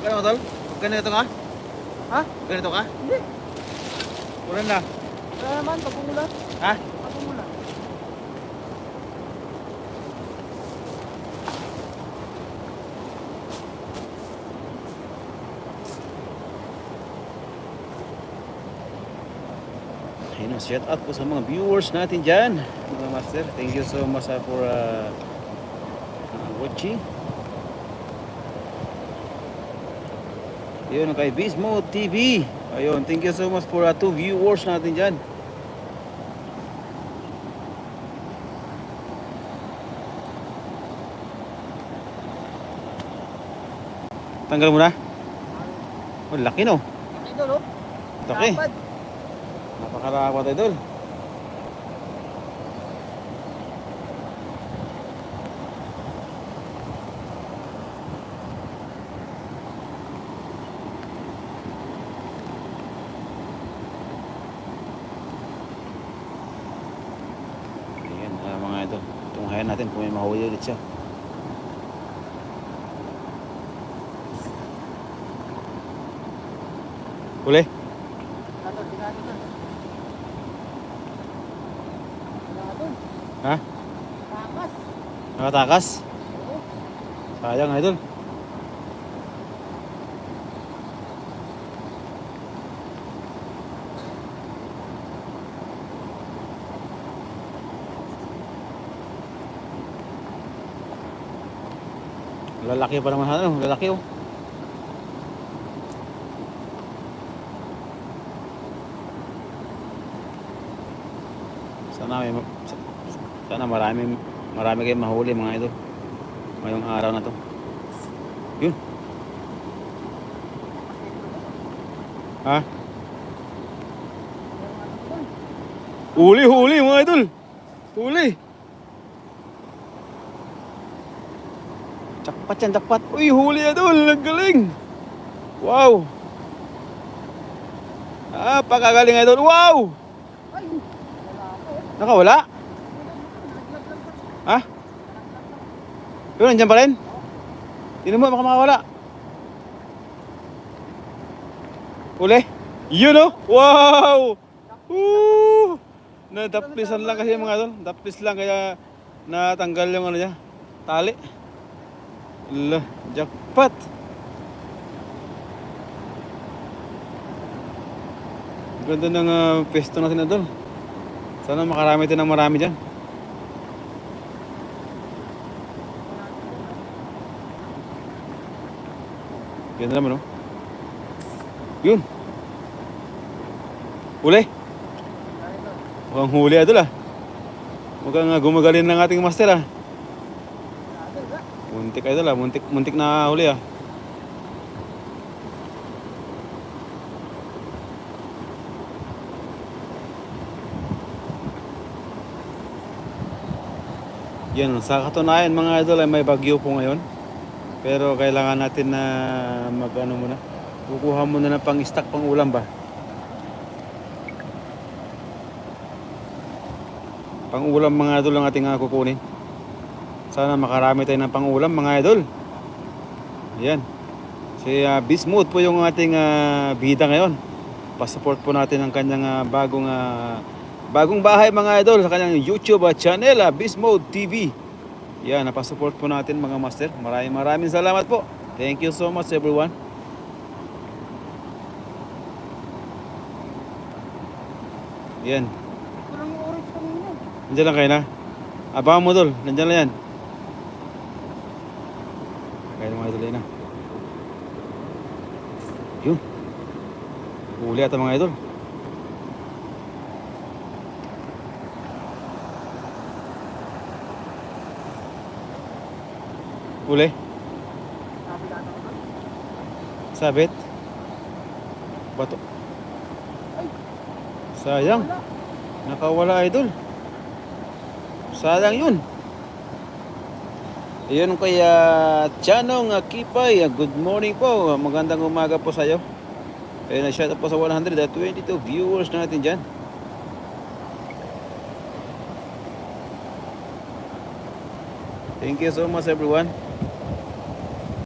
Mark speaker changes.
Speaker 1: Kaya mo tol? Ganito ka?
Speaker 2: Ha?
Speaker 1: Ganito ka?
Speaker 2: Hindi.
Speaker 1: Ulan na.
Speaker 2: Wala naman, pag-umulan.
Speaker 1: Ha?
Speaker 2: Pag-umulan.
Speaker 1: Ayun, shout out po sa mga viewers natin dyan, mga master. Thank you so much for watching. Ayun, kay Bismode TV. Ayun, thank you so much for 2 viewers natin dyan. Tanggal mo na? Oh, laki no?
Speaker 2: Laki doon, oh.
Speaker 1: Laki.
Speaker 2: Dapat.
Speaker 1: Napakarapat idol. Ayan, mga idol. Tunghayan natin kung may mahuli ulit siya. Huli?
Speaker 2: Ano, dinalo na. Dinalo.
Speaker 1: Ha?
Speaker 2: Takas.
Speaker 1: Nakatakas?
Speaker 2: Oo.
Speaker 1: Sayang idol. Lalaki pa naman ano, lalaki oh. Sana marami kayong mahuli mga idol ngayong araw na to. Yun. Ha? Huli mga idol. Huli. Jackpot yan, jackpot. Uy, huli idol. Ang galing. Wow. Pagkagaling idol. Wow.
Speaker 2: Ay, wala ako.
Speaker 1: Nakawala? Ha? Yun, nandiyan pa rin? Tinan mo, baka makawala. Huli? Yun oh! Wow! Woo! Nadaplisan lang kasi mga idol. Daplis lang kaya natanggal yung ano niya. Tali. Ala, jackpot! Ganda ng pesto natin idol. Sana makarami din ng marami dyan. Ganda naman, no? Yun. Huli. Mukhang huli idol ah. Mukhang gumagaling ng ating master ah. Muntik idol ah. Muntik na huli ah. Yan, sa katunayan mga idol ay may bagyo po ngayon. Pero kailangan natin na mag-ano muna. Kukuha muna ng pang-stock pang ulam ba. Pang ulam mga idol ang ating kukunin. Sana makarami tayo ng pang ulam mga idol. Yan. Si Bismode po yung ating bida ngayon. Pa-support po natin ang kanyang bagong bahay mga idol sa kanyang YouTube channel, Bismode TV. Yan, napasupport po natin mga master. Maraming salamat po. Thank you so much everyone. Yan.
Speaker 2: Walang orange kanina.
Speaker 1: Nandiyan lang kayo na. Abangan mo dol. Nandiyan lang yan. Kaya mga idol na. Yun. Huli ata mga idol. Huli. Sabit. Bato. Sayang. Nakawala idol. Sayang yun. Ayun kaya Chanong Kipay. Good morning po. Magandang umaga po sa iyo. Ayun, shout out po sa 122 viewers natin dyan. Thank you so much everyone.